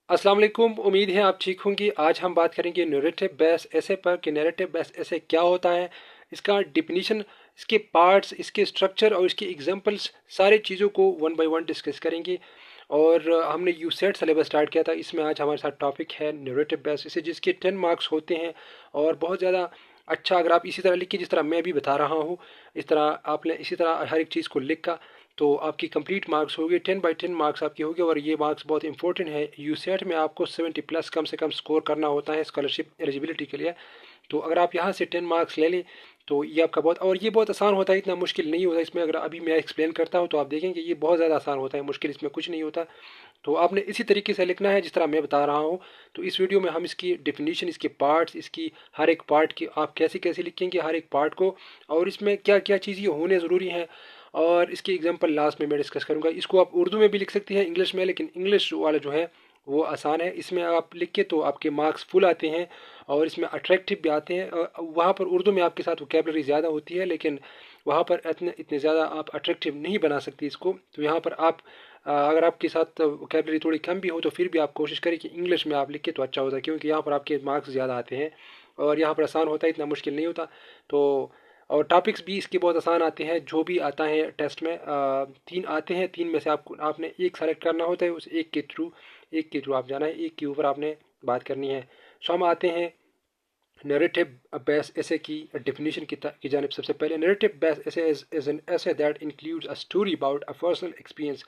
अस्सलाम वालेकुम। उम्मीद है आप ठीक होंगी। आज हम बात करेंगे नैरेटिव बेस्ड एसे पर कि नैरेटिव बेस्ड एसे क्या होता है, इसका डिफिनीशन, इसके पार्ट्स, इसके स्ट्रक्चर और इसके एग्जांपल्स, सारी चीज़ों को वन बाय वन डिस्कस करेंगे। और हमने यूसेट सिलेबस स्टार्ट किया था, इसमें आज हमारे साथ टॉपिक है नैरेटिव बेस्ड एसे जिसके 10 मार्क्स होते हैं। और बहुत ज़्यादा अच्छा, अगर आप इसी तरह लिखिए जिस तरह मैं भी बता रहा हूँ, इस तरह आपने इसी तरह हर एक चीज़ को लिखा तो आपकी कंप्लीट मार्क्स होगी। 10 बाई 10 मार्क्स आपकी होगी। और ये मार्क्स बहुत इंपॉर्टेंट है। यूसेट में आपको 70 प्लस कम से कम स्कोर करना होता है स्कॉलरशिप एलिजिबिलिटी के लिए। तो अगर आप यहाँ से 10 मार्क्स ले लें तो ये आपका बहुत, और ये बहुत आसान होता है, इतना मुश्किल नहीं होता इसमें। अगर अभी मैं एक्सप्लेन करता हूँ तो आप देखेंगे ये बहुत ज़्यादा आसान होता है, मुश्किल इसमें कुछ नहीं होता। तो आपने इसी तरीके से लिखना है जिस तरह मैं बता रहा हूँ। तो इस वीडियो में हम इसकी डिफिनीशन, इसके पार्ट्स, इसकी हर एक पार्ट की आप कैसे कैसे लिखेंगे हर एक पार्ट को, और इसमें क्या क्या चीज़ें होने ज़रूरी हैं, और इसकी एग्जांपल लास्ट में मैं डिस्कस करूँगा। इसको आप उर्दू में भी लिख सकते हैं, इंग्लिश में, लेकिन इंग्लिश वाला जो है वो आसान है। इसमें आप लिख के तो आपके मार्क्स फुल आते हैं और इसमें अट्रैक्टिव भी आते हैं। वहाँ पर उर्दू में आपके साथ वोकेबलरी ज़्यादा होती है, लेकिन वहाँ पर इतने इतने ज़्यादा आप अट्रैक्टिव नहीं बना सकते इसको। तो यहाँ पर आप अगर आपके साथ वोकेबलरी थोड़ी कम भी हो तो फिर भी आप कोशिश करें कि इंग्लिश में आप लिखें तो अच्छा होता है, क्योंकि यहाँ पर आपके मार्क्स ज़्यादा आते हैं और यहाँ पर आसान होता है, इतना मुश्किल नहीं होता। तो और टॉपिक्स भी इसके बहुत आसान आते हैं। जो भी आता है टेस्ट में 3 आते हैं, 3 में से आपने एक सेलेक्ट करना होता है, उस एक के थ्रू आप जाना है, एक के ऊपर आपने बात करनी है। सो हम आते हैं नैरेटिव बेस्ड एसे की डेफिनेशन की जानिब। सबसे पहले narrative based essay is an essay that includes a story about a personal experience.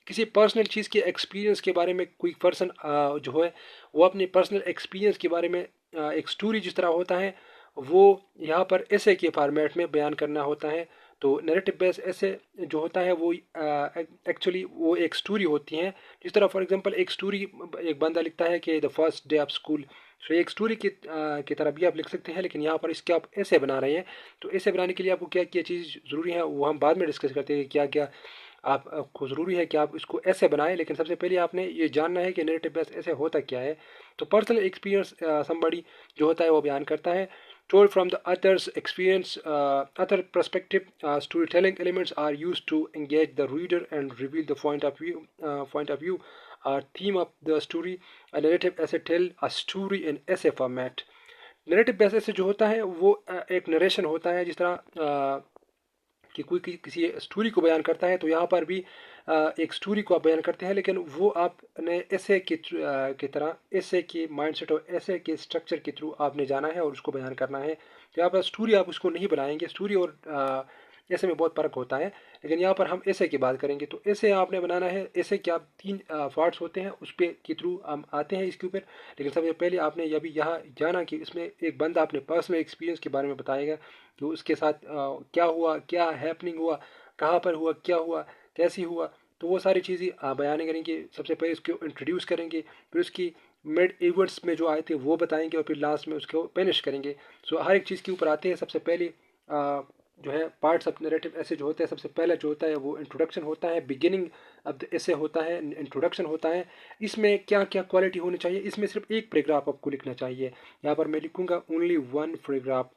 किसी पर्सनल चीज़ के एक्सपीरियंस के बारे में कोई पर्सन जो है वो अपने पर्सनल एक्सपीरियंस के बारे में एक स्टोरी जिस तरह होता है वो यहाँ पर ऐसे के फॉर्मेट में बयान करना होता है। तो नैरेटिव बेस ऐसे जो होता है वो एक्चुअली वो एक स्टोरी होती है। जिस तरह फॉर एग्जांपल एक स्टोरी, एक बंदा लिखता है कि the first day of school. So एक स्टोरी की तरह भी आप लिख सकते हैं, लेकिन यहाँ पर इसके आप ऐसे बना रहे हैं। तो ऐसे बनाने के लिए आपको क्या क्या चीज़ ज़रूरी है वो हम बाद में डिस्कस करते हैं, क्या क्या आपको ज़रूरी है कि आप इसको ऐसे बनाएं। लेकिन सबसे पहले आपने ये जानना है कि नैरेटिव बेस ऐसे होता क्या है। तो पर्सनल एक्सपीरियंस समबडी जो होता है वो बयान करता है। Told from the other's experience, other perspective, storytelling elements are used to engage the reader and reveal the point of view, theme of the story. A narrative essay tell a story in essay format. Narrative basis से जो होता है वो एक narration होता है, जिस तरह कि कोई किसी स्टोरी को बयान करता है। तो यहाँ पर भी एक स्टोरी को आप बयान करते हैं, लेकिन वो आपने ऐसे की तरह, ऐसे के माइंडसेट और ऐसे के स्ट्रक्चर के थ्रू आपने जाना है और उसको बयान करना है। तो यहाँ पर स्टोरी आप उसको नहीं बनाएंगे। स्टोरी और ऐसे में बहुत फ़र्क होता है, लेकिन यहाँ पर हम ऐसे की बात करेंगे। तो ऐसे आपने बनाना है। ऐसे क्या 3 पार्ट्स होते हैं, उस पर के थ्रू हम आते हैं इसके ऊपर। लेकिन सबसे पहले आपने अभी यहाँ जाना कि इसमें एक बंदा अपने पर्सनल एक्सपीरियंस के बारे में बताएगा कि उसके साथ क्या हुआ, क्या हैपनिंग हुआ, कहाँ पर हुआ, क्या हुआ, कैसी हुआ। तो वो सारी चीज़ें बयान करेंगे। सबसे पहले उसको इंट्रोड्यूस करेंगे, फिर उसकी मिड इवेंट्स में जो आए थे वो बताएंगे, और फिर लास्ट में उसको फिनिश करेंगे। सो हर एक चीज़ के ऊपर आते हैं। सबसे पहले जो है पार्ट्स ऑफ नैरेटिव ऐसे जो होते हैं, सबसे पहला जो होता है वो इंट्रोडक्शन होता है, बिगिनिंग अब ऐसे होता है, इंट्रोडक्शन होता है। इसमें क्या क्या क्वालिटी होनी चाहिए, इसमें सिर्फ एक पैराग्राफ आपको लिखना चाहिए। यहाँ पर मैं लिखूंगा ओनली वन पैराग्राफ।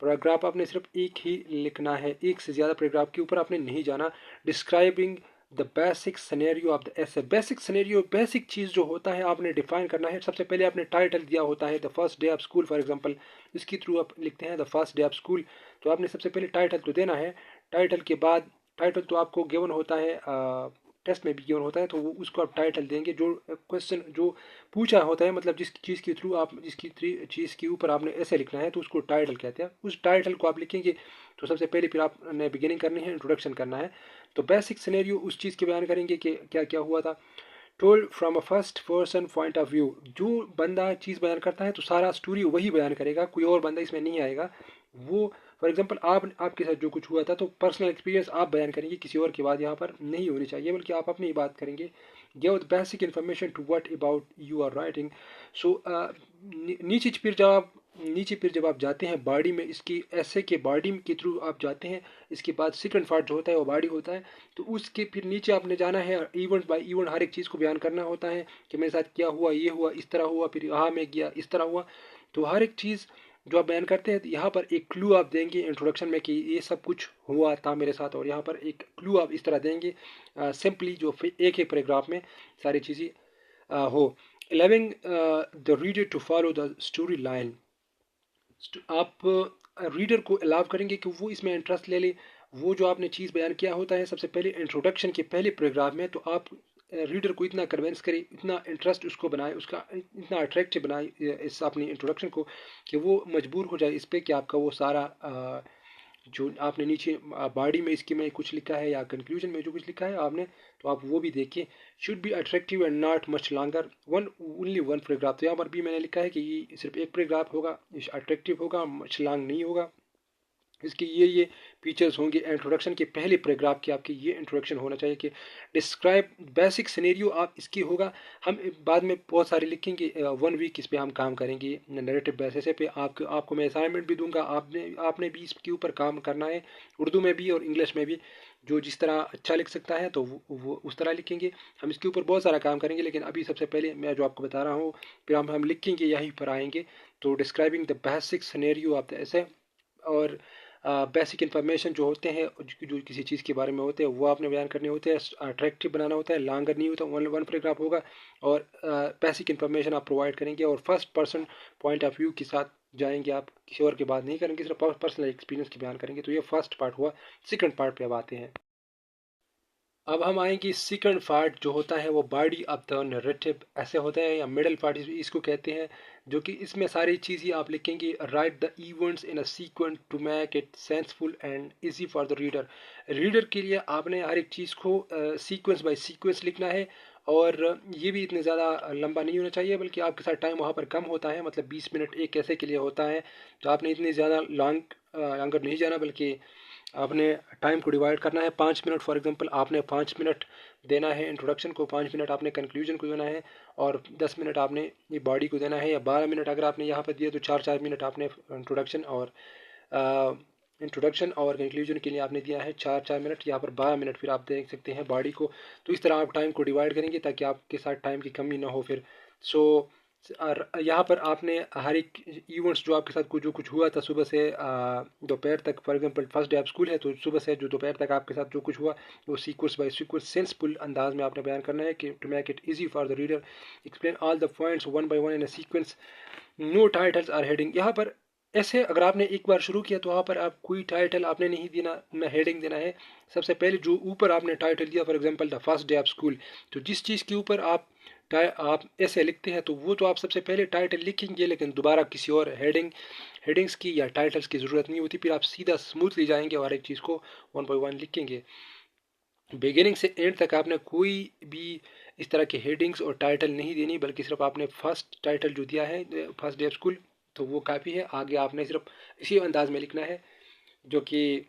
पैराग्राफ आपने सिर्फ एक ही लिखना है, एक से ज़्यादा पैराग्राफ के ऊपर आपने नहीं जाना। Describing the basic scenario of the ऐसे। बेसिक सिनेरियो, बेसिक चीज़ जो होता है आपने डिफाइन करना है। सबसे पहले आपने टाइटल दिया होता है the first day of school for example, इसके थ्रू आप लिखते हैं the first day of school. तो आपने सबसे पहले टाइटल तो देना है। टाइटल के बाद, टाइटल तो आपको गिवन होता है, टेस्ट में भी गिवन होता है, तो वो उसको आप टाइटल देंगे। जो क्वेश्चन जो पूछा होता है, मतलब जिस चीज़ के थ्रू आप, जिसकी चीज़ के ऊपर आपने ऐसे लिखना है, तो उसको टाइटल कहते हैं। उस टाइटल को आप लिखेंगे। तो सबसे पहले फिर आपने बिगिनिंग करनी है, इंट्रोडक्शन करना है। तो बेसिक सिनेरियो उस चीज़ के बयान करेंगे कि क्या क्या हुआ था। Told from a first person point of view. जो बंदा चीज़ बयान करता है तो सारा स्टोरी वही बयान करेगा, कोई और बंदा इसमें नहीं आएगा। वो फॉर एग्जांपल आपके साथ जो कुछ हुआ था तो पर्सनल एक्सपीरियंस आप बयान करेंगे, किसी और की बात यहाँ पर नहीं होनी चाहिए, बल्कि आप अपनी बात करेंगे। Give the basic information to what about you are writing. So नीचे फिर जब आप जाते हैं बॉडी में, इसकी ऐसे के बॉडी के थ्रू आप जाते हैं। इसके बाद सेकंड पार्ट जो होता है वो बॉडी होता है। तो उसके फिर नीचे आपने जाना है, इवेंट बाय इवेंट हर एक चीज़ को बयान करना होता है कि मेरे साथ क्या हुआ, ये हुआ, इस तरह हुआ, फिर यहाँ मैं गया, इस तरह हुआ। तो हर एक चीज़ जो आप बयान करते हैं, यहाँ पर एक क्लू आप देंगे इंट्रोडक्शन में कि ये सब कुछ हुआ था मेरे साथ, और यहाँ पर एक क्लू आप इस तरह देंगे सिंपली, जो एक एक पैराग्राफ में सारी चीज़ें हो। allowing the reader to follow the story line, आप रीडर को अलाउ करेंगे कि वो इसमें इंटरेस्ट ले ले। वो जो आपने चीज़ बयान किया होता है सबसे पहले इंट्रोडक्शन के पहले पैराग्राफ में, तो आप रीडर को इतना कन्विंस करें, इतना इंटरेस्ट उसको बनाए, उसका इतना अट्रैक्टिव बनाए इस अपनी इंट्रोडक्शन को, कि वो मजबूर हो जाए इस पर कि आपका वो सारा जो आपने नीचे बॉडी में इसके में कुछ लिखा है या कंक्लूजन में जो कुछ लिखा है आपने, तो आप वो भी देखिए। Should be attractive and not much longer, one only one paragraph. तो यहाँ पर भी मैंने लिखा है कि ये सिर्फ एक पैराग्राफ होगा, अट्रैक्टिव होगा, मच लॉन्ग नहीं होगा। इसके ये फीचर्स होंगे। इंट्रोडक्शन के पहले पैराग्राफ की आपकी ये इंट्रोडक्शन होना चाहिए कि डिस्क्राइब बेसिक सिनेरियो, आप इसकी होगा। हम बाद में बहुत सारे लिखेंगे, 1 वीक इस पे हम काम करेंगे नैरेटिव बेसिस पे। आपको मैं असाइनमेंट भी दूंगा, आपने भी इसके ऊपर काम करना है, उर्दू में भी और इंग्लिश में भी। जो जिस तरह अच्छा लिख सकता है तो वो उस तरह लिखेंगे। हम इसके ऊपर बहुत सारा काम करेंगे, लेकिन अभी सबसे पहले मैं जो आपको बता रहा हूँ, फिर हम लिखेंगे यहीं पर आएंगे। तो describing the basic scenario of the ऐसे, और बेसिक इन्फॉर्मेशन जो होते हैं, जो किसी चीज़ के बारे में होते हैं, वो आपने बयान करने होते हैं। अट्रैक्टिव बनाना होता है, लॉन्गर नहीं होता, वन पैराग्राफ होगा। और बेसिक इन्फॉर्मेशन आप प्रोवाइड करेंगे, और first person point of view के साथ जाएंगे। आप किसी और की बात नहीं करेंगे, सिर्फ पर्सनल एक्सपीरियंस की बयान करेंगे। तो ये फर्स्ट पार्ट हुआ। सेकंड पार्ट पे अब आते हैं। अब हम आएंगे सेकंड पार्ट, जो होता है वो बॉडी ऑफ द नैरेटिव ऐसे होता है, या मिडल पार्ट इसको कहते हैं, जो कि इसमें सारी चीज़ें आप लिखेंगे। Write the events in a sequence to make it senseful and easy for the reader. Reader के लिए आपने हर एक चीज़ को सीक्वेंस बाय सीक्वेंस लिखना है, और ये भी इतने ज़्यादा लंबा नहीं होना चाहिए, बल्कि आपके साथ टाइम वहाँ पर कम होता है, मतलब 20 मिनट एक ऐसे के लिए होता है। तो आपने इतने ज़्यादा लॉन्गर नहीं जाना, बल्कि आपने टाइम को डिवाइड करना है। 5 मिनट फॉर एग्जांपल आपने 5 मिनट देना है इंट्रोडक्शन को, 5 मिनट आपने कंक्लूजन को देना है, और 10 मिनट आपने ये बॉडी को देना है। या 12 मिनट अगर आपने यहाँ पर दिए, तो 4-4 मिनट आपने इंट्रोडक्शन और कंक्लूजन के लिए आपने दिया है 4-4 मिनट। यहाँ पर 12 मिनट फिर आप देख सकते हैं बॉडी को। तो इस तरह आप टाइम को डिवाइड करेंगे, ताकि आपके साथ टाइम की कमी ना हो फिर। सो और यहाँ पर आपने हर एक इवेंट्स जो आपके साथ जो कुछ हुआ था सुबह से दोपहर तक, for example first day of school है, तो सुबह से जो दोपहर तक आपके साथ जो कुछ हुआ, वो सीक्वेंस बाय सीक्वेंस सेंसफुल अंदाज में आपने बयान करना है, कि to make it easy for the reader explain all the points one by one in a sequence. No titles or heading. यहाँ पर ऐसे अगर आपने एक बार शुरू किया, तो वहाँ पर आप कोई टाइटल आपने नहीं देना, न हेडिंग देना है। सबसे पहले जो ऊपर आपने टाइटल दिया, for example the first day of school, तो जिस चीज़ के ऊपर आप ऐसे लिखते हैं, तो वो तो आप सबसे पहले टाइटल लिखेंगे, लेकिन दोबारा किसी और हेडिंग्स की या टाइटल्स की ज़रूरत नहीं होती। फिर आप सीधा स्मूथली जाएंगे और एक चीज़ को 1 बाय 1 लिखेंगे। बिगिनिंग से एंड तक आपने कोई भी इस तरह के हेडिंग्स और टाइटल नहीं देनी, बल्कि सिर्फ आपने फर्स्ट टाइटल जो दिया है फर्स्ट डे ऑफ स्कूल, तो वो काफ़ी है। आगे आपने सिर्फ इसी अंदाज में लिखना है, जो कि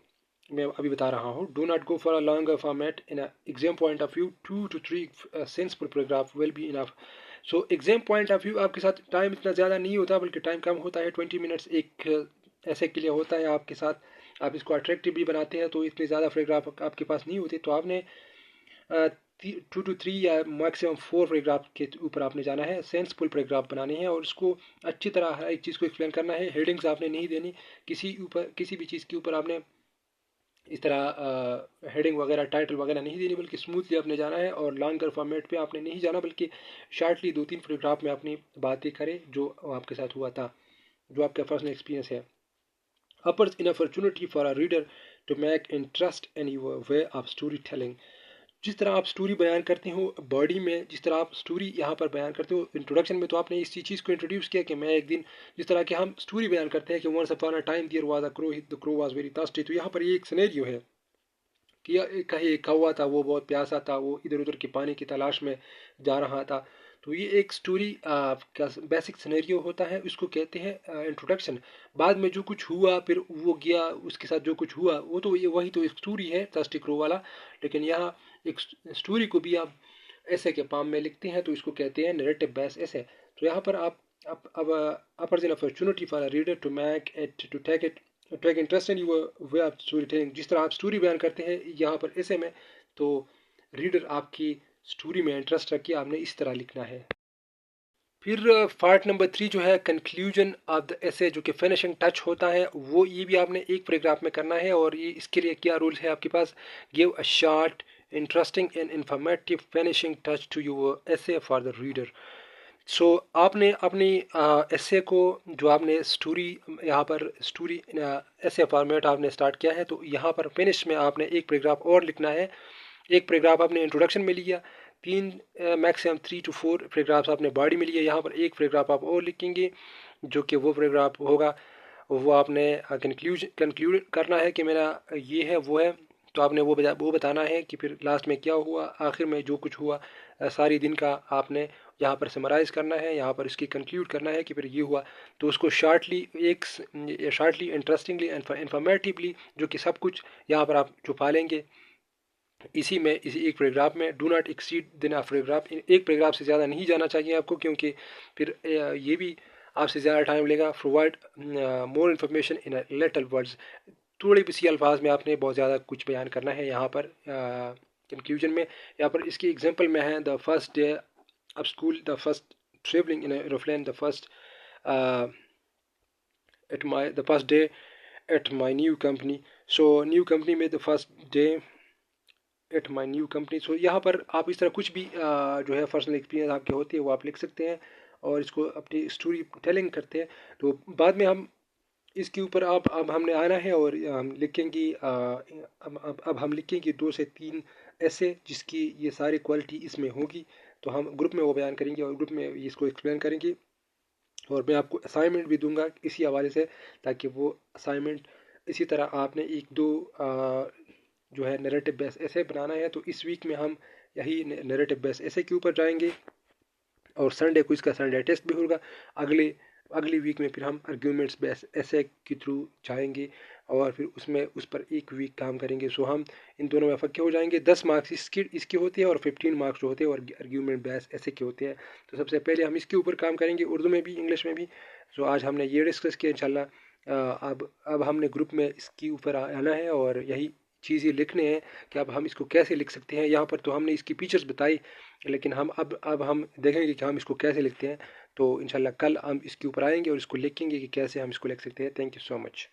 मैं अभी बता रहा हूँ। Do not go for a longer format in exam point of view, 2 to 3 sentences per paragraph will be enough. So exam point of view आपके साथ टाइम इतना ज़्यादा नहीं होता, बल्कि टाइम कम होता है। 20 मिनट्स एक ऐसे के लिए होता है आपके साथ। आप इसको अट्रैक्टिव भी बनाते हैं, तो इतने ज़्यादा पैराग्राफ आपके पास नहीं होते। तो आपने 2 to 3 या मैक्सिमम 4 पैराग्राफ के ऊपर आपने जाना है। सेंसफुल पैराग्राफ बनाने हैं, और उसको अच्छी तरह हर एक चीज़ को एक्सप्लेन करना है। हेडिंग्स आपने नहीं देनी किसी भी चीज़ के ऊपर आपने इस तरह हेडिंग वगैरह टाइटल वगैरह नहीं देनी, बल्कि स्मूथली आपने जाना है। और लॉन्गर फॉर्मेट पे आपने नहीं जाना, बल्कि शार्टली 2-3 पैराग्राफ में अपनी बातें करें जो आपके साथ हुआ था, जो आपका पर्सनल एक्सपीरियंस है। offers an opportunity for a reader to make interest in your way of storytelling। जिस तरह आप स्टोरी बयान करते हो बॉडी में, जिस तरह आप स्टोरी यहाँ पर बयान करते हो इंट्रोडक्शन में, तो आपने इसी चीज़ को इंट्रोड्यूस किया कि मैं एक दिन, जिस तरह कि हम स्टोरी बयान करते हैं कि once upon a time there was a crow, the crow was very thirsty. तो यहाँ पर ये एक सिनेरियो है कि कहीं एक कौवा था, वो बहुत प्यासा था, वो इधर उधर के पानी की तलाश में जा रहा था। तो ये एक स्टोरी का बेसिक सिनेरियो होता है, उसको कहते हैं इंट्रोडक्शन। बाद में जो कुछ हुआ, फिर वो गया, उसके साथ जो कुछ हुआ, वो तो ये वही तो एक स्टोरी है थर्स्टी क्रो वाला। लेकिन यहाँ एक स्टोरी को भी आप ऐसे के फॉर्म में लिखते हैं, तो इसको कहते हैं नैरेटिव बेस ऐसे। तो यहाँ पर आप अब opportunity opportunity for reader to make it to take interest in your way of story telling. जिस तरह आप स्टोरी बयान करते हैं यहाँ पर ऐसे में, तो रीडर आपकी स्टोरी में इंटरेस्ट रखिए, आपने इस तरह लिखना है। फिर पार्ट नंबर 3 जो है कंक्लूजन ऑफ द ऐसे, जो कि फिनिशिंग टच होता है, वो ये भी आपने एक पैराग्राफ में करना है। और ये इसके लिए क्या रूल है आपके पास, give a short interesting and informative finishing touch to your essay for the reader. So आपने अपनी ऐसे को, जो आपने स्टोरी, यहाँ पर स्टोरी ऐसे फॉर्मेट आपने स्टार्ट किया है, तो यहाँ पर फिनिश में आपने एक पैराग्राफ और लिखना है। एक पैराग्राफ आपने इंट्रोडक्शन में लिया, तीन मैक्सिमम 3 to 4 पैराग्राफ्स आपने बॉडी में लिए, यहाँ पर एक पैराग्राफ आप और लिखेंगे, जो कि वो पैराग्राफ होगा, वो आपने कंक्लूड करना है कि मेरा ये है वो है। तो आपने वो बताना है कि फिर लास्ट में क्या हुआ, आखिर में जो कुछ हुआ सारी दिन का आपने यहाँ पर समराइज़ करना है, यहाँ पर इसकी कंक्लूड करना है कि फिर ये हुआ। तो उसको शॉर्टली इंटरेस्टिंगली इंफॉर्मेटिवली, जो कि सब कुछ यहाँ पर आप छुपा लेंगे इसी एक पैराग्राफ में। डू नॉट एक्सीड दिन ऑफ पैराग्राफ, एक पैराग्राफ से ज़्यादा नहीं जाना चाहिए आपको, क्योंकि फिर ये भी आपसे ज़्यादा टाइम लेगा। Provide more information in little words, थोड़ी सी अल्फाज में आपने बहुत ज़्यादा कुछ बयान करना है यहाँ पर कंक्लूजन में। यहाँ पर इसकी एग्जांपल में है, the first day of school, the first travelling in aeroplane, the first the first day at my new company. So new company में the first day at my new company. So यहाँ पर आप इस तरह कुछ भी जो है पर्सनल एक्सपीरियंस आपके होती है वो आप लिख सकते हैं, और इसको अपनी स्टोरी टेलिंग करते हैं। तो बाद में हम इसके ऊपर अब हमने आना है और हम लिखेंगे अब हम लिखेंगे 2 से 3 ऐसे, जिसकी ये सारी क्वालिटी इसमें होगी। तो हम ग्रुप में वो बयान करेंगे और ग्रुप में इसको एक्सप्लेन करेंगे। और मैं आपको असाइनमेंट भी दूंगा इसी हवाले से, ताकि वो असाइनमेंट इसी तरह आपने 1-2 जो है नैरेटिव बेस ऐसे बनाना है। तो इस वीक में हम यही नैरेटिव बेस ऐसे के ऊपर जाएंगे, और संडे को इसका संडे टेस्ट भी होगा। अगली वीक में फिर हम आर्ग्यूमेंट्स बेस ऐसे के थ्रू जाएंगे, और फिर उसमें उस पर एक वीक काम करेंगे। सो हम इन दोनों में पक्के हो जाएंगे। 10 मार्क्स इसके होते हैं और 15 मार्क्स जो होते हैं और आर्ग्यूमेंट बेस ऐसे के होते हैं। तो सबसे पहले हम इसके ऊपर काम करेंगे, उर्दू में भी इंग्लिश में भी। सो आज हमने ये डिस्कस किया। इंशाल्लाह अब हमने ग्रुप में इसके ऊपर आना है और यही चीज़ें लिखने हैं कि अब हम इसको कैसे लिख सकते हैं। यहाँ पर तो हमने इसकी फीचर्स बताई, लेकिन हम अब हम देखेंगे कि हम इसको कैसे लिखते हैं। तो इंशाल्लाह कल हम इसके ऊपर आएंगे और इसको लिखेंगे कि कैसे हम इसको लिख सकते हैं। Thank you so much.